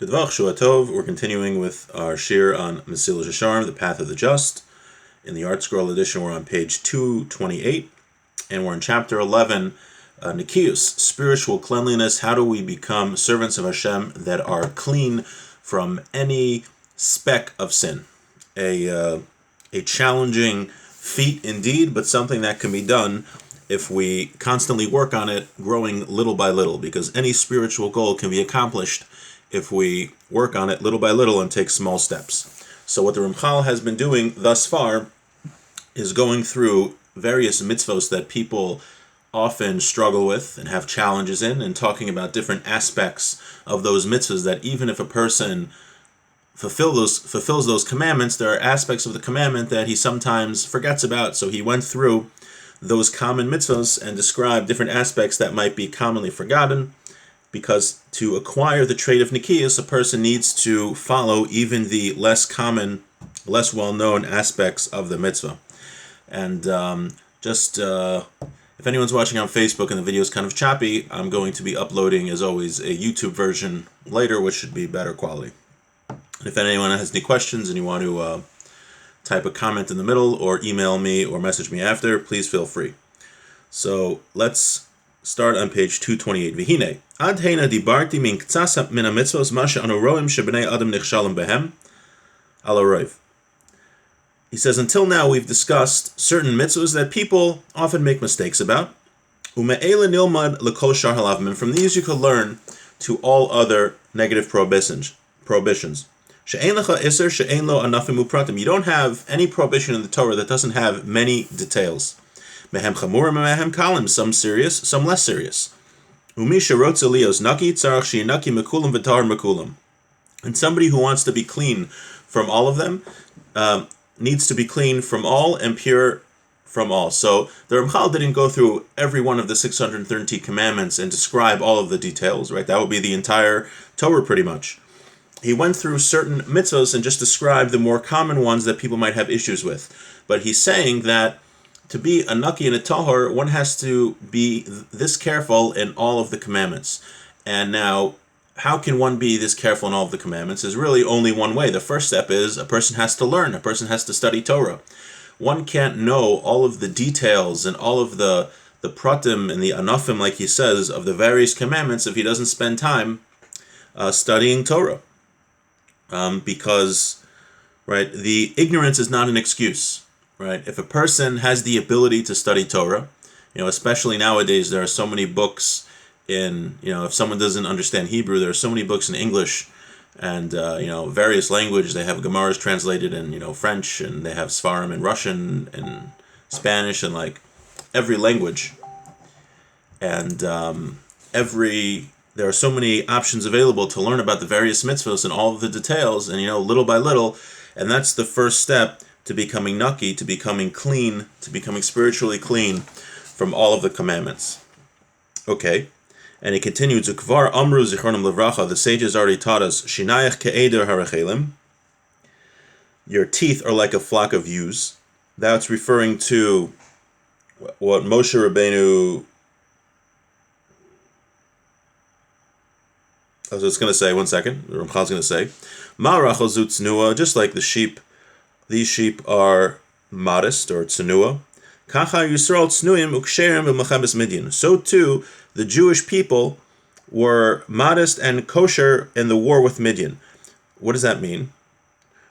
Good Shua Tov. We're continuing with our shir on Mesilas Yesharim, the Path of the Just. In the Art Scroll edition, we're on page 228, and we're in chapter 11, Nikius, spiritual cleanliness. How do we become servants of Hashem that are clean from any speck of sin? A challenging feat indeed, but something that can be done if we constantly work on it, growing little by little, because any spiritual goal can be accomplished if we work on it little by little and take small steps. So what the Ramchal has been doing thus far is going through various mitzvos that people often struggle with and have challenges in, and talking about different aspects of those mitzvahs that even if a person fulfills those commandments, there are aspects of the commandment that he sometimes forgets about. So he went through those common mitzvahs and described different aspects that might be commonly forgotten, because to acquire the trait of Nikias, a person needs to follow even the less common, less well-known aspects of the mitzvah. And if anyone's watching on Facebook and the video is kind of choppy, I'm going to be uploading, as always, a YouTube version later, which should be better quality. And if anyone has any questions and you want to type a comment in the middle or email me or message me after, please feel free. So let's start on page 228. V'hine, ad heina dibarti min ktsas min hamitzvos ma she'anu roim shebnei adam nichshalim behem al haroiv. He says, until now we've discussed certain mitzvahs that people often make mistakes about. Ume'ela nilmad l'kol shar halavim, and from these you could learn to all other negative prohibitions. She'ein lecha iser she'ein lo anafim upratim. You don't have any prohibition in the Torah that doesn't have many details. Mehem chamurim and mehem kalim, some serious, some less serious. Umi sherotz elios naki tzarach she'inaki mekulam v'tar mekulam. And somebody who wants to be clean from all of them needs to be clean from all and pure from all. So the Ramchal didn't go through every one of the 630 commandments and describe all of the details, right? That would be the entire Torah pretty much. He went through certain mitzvahs and just described the more common ones that people might have issues with. But he's saying that to be a naki and a tahor, one has to be this careful in all of the commandments. And now, how can one be this careful in all of the commandments? Is really only one way. The first step is a person has to learn. A person has to study Torah. One can't know all of the details and all of the pratim and the anafim, like he says, of the various commandments if he doesn't spend time studying Torah. Because, right, the ignorance is not an excuse. Right? If a person has the ability to study Torah, especially nowadays, there are so many books in, if someone doesn't understand Hebrew, there are so many books in English and, various languages. They have Gemaras translated in, French, and they have Svarim in Russian and Spanish and like every language. And there are so many options available to learn about the various mitzvahs and all of the details, and, little by little, and that's the first step to becoming naki, to becoming clean, to becoming spiritually clean from all of the commandments. Okay, and he continues, Ukvar Amru Zichronim Levracha, the sages already taught us, Shinayach Ke'eder Harachelim, your teeth are like a flock of ewes. That's referring to what Moshe Rabbeinu, I was just going to say, one second, the Ramchal's going to say, Ma Rachel Zutznua, just like the sheep, these sheep are modest or tsunua. Kacha Yisrael tsnuim uksherim b'machabes Midian. So too, the Jewish people were modest and kosher in the war with Midian. What does that mean?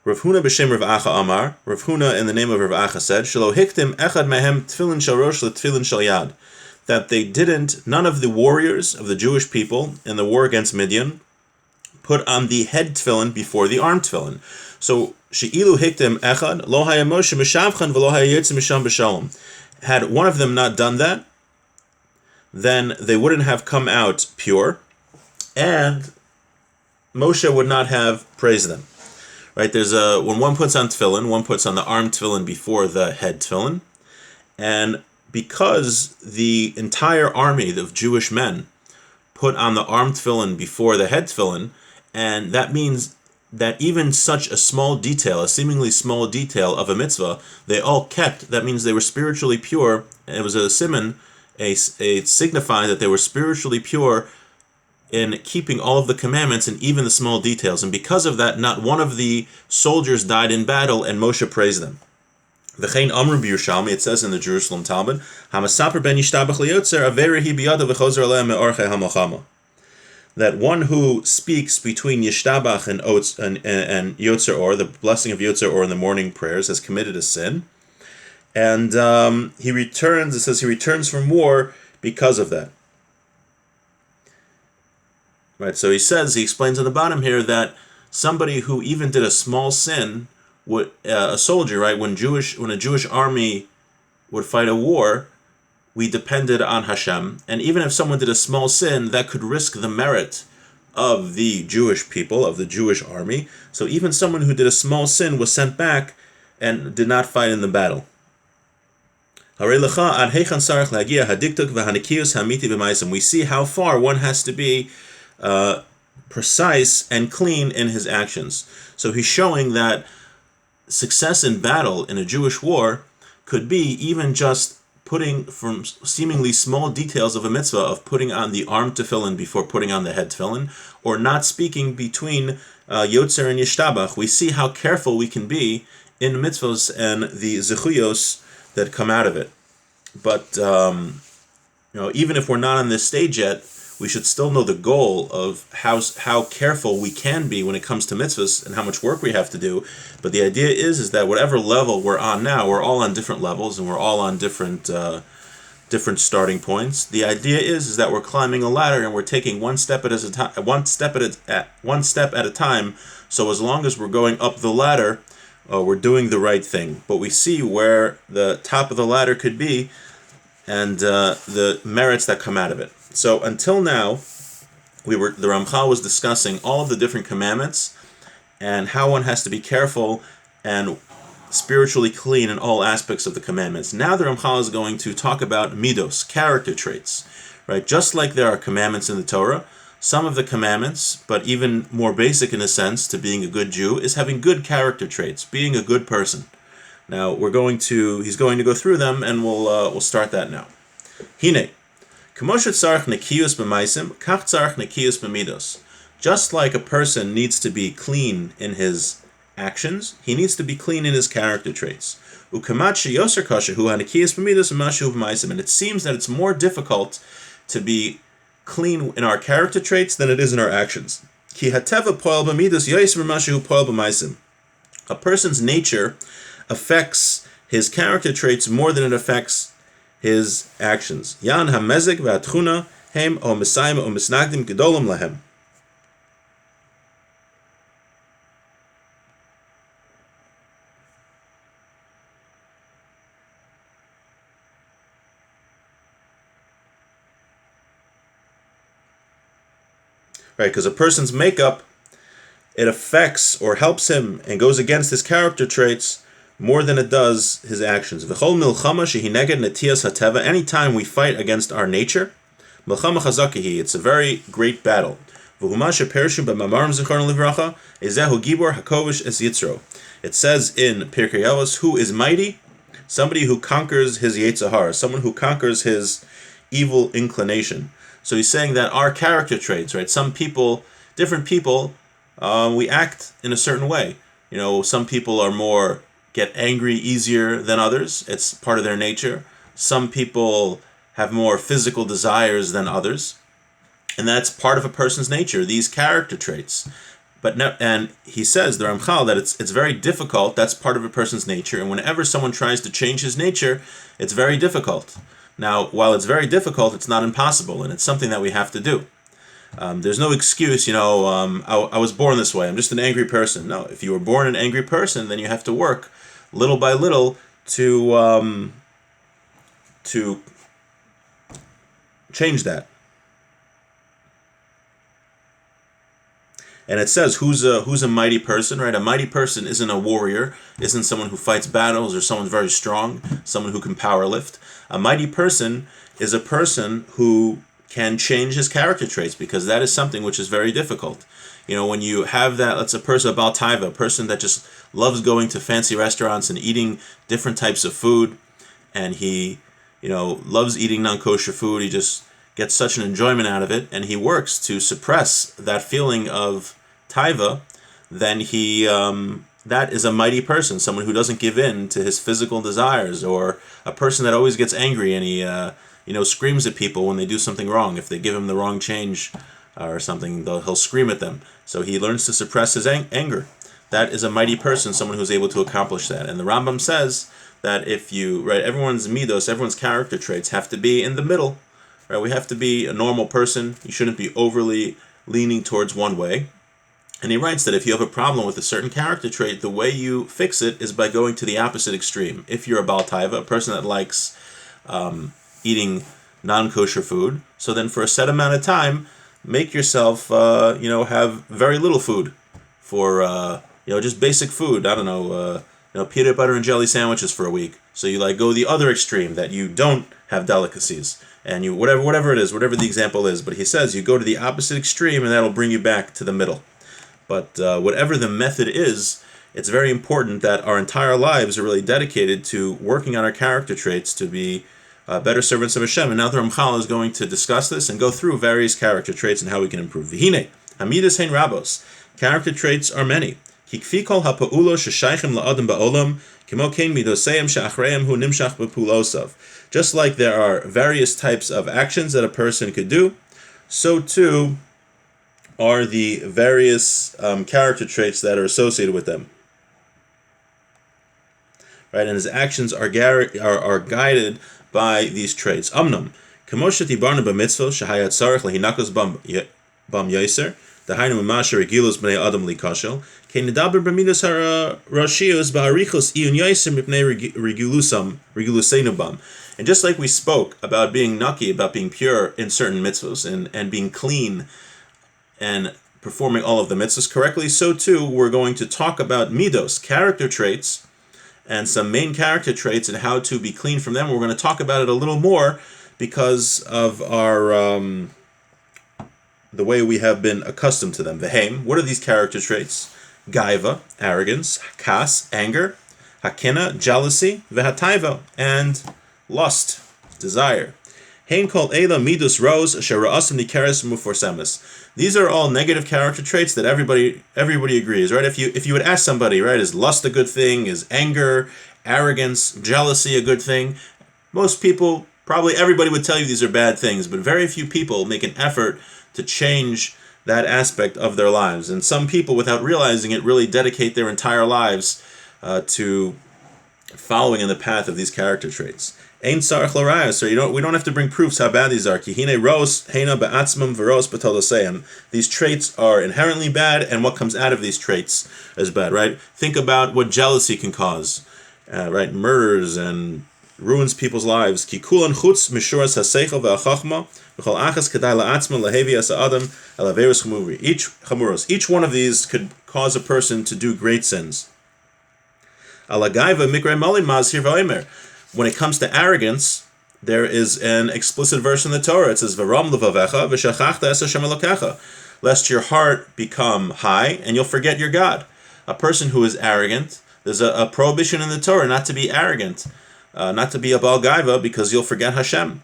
Rav Huna b'shem Rav Acha Amar. Rav Huna in the name of Rav Acha said, Shelo hiktim echad mehem tefillin shel rosh letefillin shel yad. That they didn't, none of the warriors of the Jewish people in the war against Midian put on the head tefillin before the arm tefillin. So she'ilu hiktim echad lo haya Moshe mishavchan v'lo haya yitzim misham b'shalom. Had one of them not done that, then they wouldn't have come out pure, and Moshe would not have praised them. Right? There's when one puts on tefillin, one puts on the arm tefillin before the head tefillin, and because the entire army of Jewish men put on the arm tefillin before the head tefillin, and that means that even such a small detail, a seemingly small detail of a mitzvah, they all kept. That means they were spiritually pure. And it was a siman, a signifying that they were spiritually pure in keeping all of the commandments and even the small details. And because of that, not one of the soldiers died in battle, and Moshe praised them. V'chein amru b'Yerushalmi, it says in the Jerusalem Talmud, Hamasaper ben yishtabach liyotzer averehi biyado v'chozer aleh me'orchei hamachama. That one who speaks between Yishtabach and Yotzer Or, the blessing of Yotzer Or in the morning prayers, has committed a sin. And he returns, it says he returns from war because of that. Right, so he explains on the bottom here that somebody who even did a small sin, a soldier, right, when a Jewish army would fight a war, we depended on Hashem, and even if someone did a small sin, that could risk the merit of the Jewish people, of the Jewish army. So even someone who did a small sin was sent back and did not fight in the battle. We see how far one has to be precise and clean in his actions. So he's showing that success in battle in a Jewish war could be even just putting from seemingly small details of a mitzvah, of putting on the arm tefillin before putting on the head tefillin, or not speaking between Yotzer and Yishtabach. We see how careful we can be in mitzvahs and the zechuyos that come out of it. But even if we're not on this stage yet, we should still know the goal of how careful we can be when it comes to mitzvahs and how much work we have to do. But the idea is that whatever level we're on now, we're all on different levels and we're all on different starting points. The idea is that we're climbing a ladder and we're taking one step at a time. So as long as we're going up the ladder, we're doing the right thing. But we see where the top of the ladder could be and the merits that come out of it. So until now, the Ramchal was discussing all of the different commandments and how one has to be careful and spiritually clean in all aspects of the commandments. Now the Ramchal is going to talk about Middos, character traits, right? Just like there are commandments in the Torah, some of the commandments, but even more basic in a sense to being a good Jew, is having good character traits, being a good person. Now he's going to go through them, and we'll start that now. Hine. Just like a person needs to be clean in his actions, he needs to be clean in his character traits. And it seems that it's more difficult to be clean in our character traits than it is in our actions. A person's nature affects his character traits more than it affects his actions. Yan hamezek v'atchuna hem o mesayim o misnagdim gedolim lahem. Right, because a person's makeup, it affects or helps him and goes against his character traits more than it does his actions. Anytime we fight against our nature, it's a very great battle. It says in Pirkei Avos, who is mighty? Somebody who conquers his Yetzer Hara, someone who conquers his evil inclination. So he's saying that our character traits, right? Different people, we act in a certain way. Some people are get angry easier than others. It's part of their nature. Some people have more physical desires than others. And that's part of a person's nature, these character traits. And he says, the Ramchal, that it's very difficult. That's part of a person's nature. And whenever someone tries to change his nature, it's very difficult. Now, while it's very difficult, it's not impossible. And it's something that we have to do. There's no excuse, I was born this way. I'm just an angry person. No, if you were born an angry person, then you have to work little by little to change that. And it says who's a mighty person, right? A mighty person isn't a warrior, isn't someone who fights battles or someone very strong, someone who can power lift. A mighty person is a person who can change his character traits, because that is something which is very difficult. When you have that, let's a person, a Baal Taiva, a person that just loves going to fancy restaurants and eating different types of food, and he, loves eating non-kosher food. gets such an enjoyment out of it, and he works to suppress that feeling of taiva, then he that is a mighty person, someone who doesn't give in to his physical desires, or a person that always gets angry and he screams at people when they do something wrong. If they give him the wrong change or something, he'll scream at them. So he learns to suppress his anger. That is a mighty person, someone who's able to accomplish that. And the Rambam says that if you, everyone's middos, everyone's character traits have to be in the middle. We have to be a normal person. You shouldn't be overly leaning towards one way. And he writes that if you have a problem with a certain character trait, the way you fix it is by going to the opposite extreme. If you're a Baal Taiva, a person that likes eating non-kosher food, so then for a set amount of time, make yourself, have very little food for, just basic food. I don't know, peanut butter and jelly sandwiches for a week. So you go the other extreme, that you don't have delicacies. And you, whatever it is, whatever the example is. But he says you go to the opposite extreme, and that'll bring you back to the middle. But whatever the method is, it's very important that our entire lives are really dedicated to working on our character traits to be better servants of Hashem. And now the Ramchal is going to discuss this and go through various character traits and how we can improve. V'hine, hamidas hein rabos. Character traits are many. Kikfi kol ha'pa'ulo sheshaychim la'adam ba'olam, kimo kein midoseim she'achreim hu nimshach b'pulosav. Just like there are various types of actions that a person could do, so too are the various character traits that are associated with them. Right, and his actions are guided by these traits. Amnam, kemoshet ibarna b'mitzvah shehayat tzarich lehinakos bam yoser, dahainu m'masher regilus b'nei adam likashel, kein nedaber b'midos harashios ba'arichos iyun yoser mipnei regiluseinu bam. And just like we spoke about being naki, about being pure in certain mitzvahs and being clean and performing all of the mitzvahs correctly, so too we're going to talk about middos, character traits, and some main character traits and how to be clean from them. We're going to talk about it a little more because of our the way we have been accustomed to them. Vehem, what are these character traits? Gaiva, arrogance, kas, anger, hakina, jealousy, vehataiva, and lust, desire. Hein kol eila midus rose shera'asim nikeres muforsemis. These are all negative character traits that everybody agrees, right? If you would ask somebody, right, is lust a good thing? Is anger, arrogance, jealousy a good thing? Most people, probably everybody would tell you these are bad things, but very few people make an effort to change that aspect of their lives. And some people, without realizing it, really dedicate their entire lives to following in the path of these character traits. Ein sarach l'rayos, so we don't have to bring proofs how bad these are. Ki hine ros heina be'atzmam v'ros b'toloseim. These traits are inherently bad, and what comes out of these traits is bad, right? Think about what jealousy can cause, right? Murders and ruins people's lives. Ki kulan chutz mishuras haseichel ve'achachma v'chol achas kedai la'atzman lahevi as adam elaverus chamuros. Each one of these could cause a person to do great sins. Alagaiva mikre malin mazhir v'omer. When it comes to arrogance, there is an explicit verse in the Torah. It says, "V'ram levavecha v'shachachta es Hashem Elokecha," lest your heart become high and you'll forget your God. A person who is arrogant, there's a prohibition in the Torah not to be arrogant, not to be a Baal Gaiva, because you'll forget Hashem.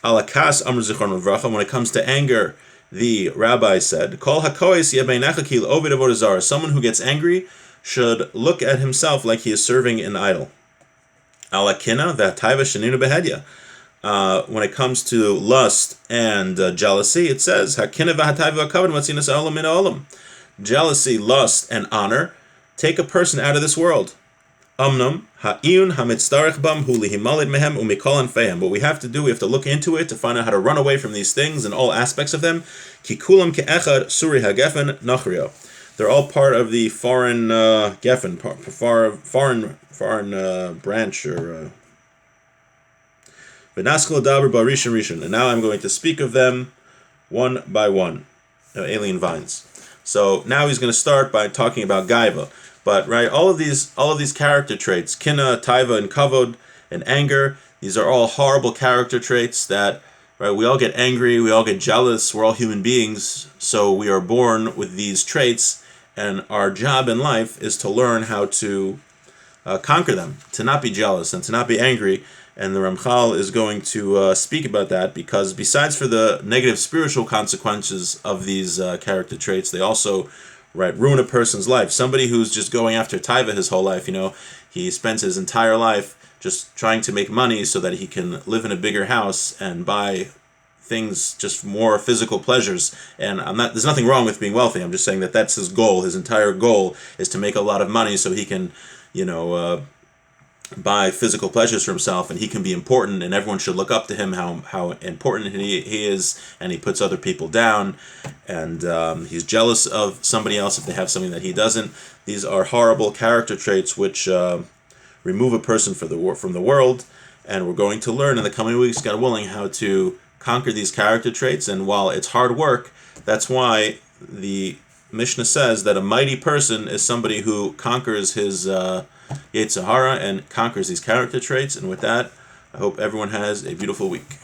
Alakas amr zichron v'vracha. When it comes to anger, the rabbi said, "Kol hakois yebeinecha ki l'ovid avodah zarah." Someone who gets angry should look at himself like he is serving an idol. Alakina v'ataiva sheninu behedya. When it comes to lust and jealousy, it says hakina v'hataiva kavod matzinas olam min olam. Jealousy, lust, and honor take a person out of this world. Amnam ha'iyun hamitzdarech bam hu lihimalid mehem umikol anfehem. What we have to do, we have to look into it to find out how to run away from these things and all aspects of them. Ki kulam ke'echad suri hagefen nachrio. They're all part of the foreign geffen, foreign branch, or v'naskal daber b'rishon rishon. And now I'm going to speak of them one by one, alien vines. So now he's going to start by talking about gaiva. But right, all of these character traits, kina, taiva, and kavod, and anger, these are all horrible character traits that, right, we all get angry, we all get jealous, we're all human beings, so we are born with these traits, and our job in life is to learn how to conquer them, to not be jealous and to not be angry, And the Ramchal is going to speak about that, because besides for the negative spiritual consequences of these character traits, they also ruin a person's life. Somebody who's just going after taiva his whole life, he spends his entire life just trying to make money so that he can live in a bigger house and buy things, just more physical pleasures. And there's nothing wrong with being wealthy. I'm just saying that that's his goal. His entire goal is to make a lot of money so he can, buy physical pleasures for himself, and he can be important, and everyone should look up to him, how important he is, and he puts other people down, and he's jealous of somebody else if they have something that he doesn't. These are horrible character traits which remove a person from the world, and we're going to learn in the coming weeks, God willing, how to conquer these character traits. And while it's hard work, that's why the Mishnah says that a mighty person is somebody who conquers his Yetzer Hara and conquers these character traits. And with that, I hope everyone has a beautiful week.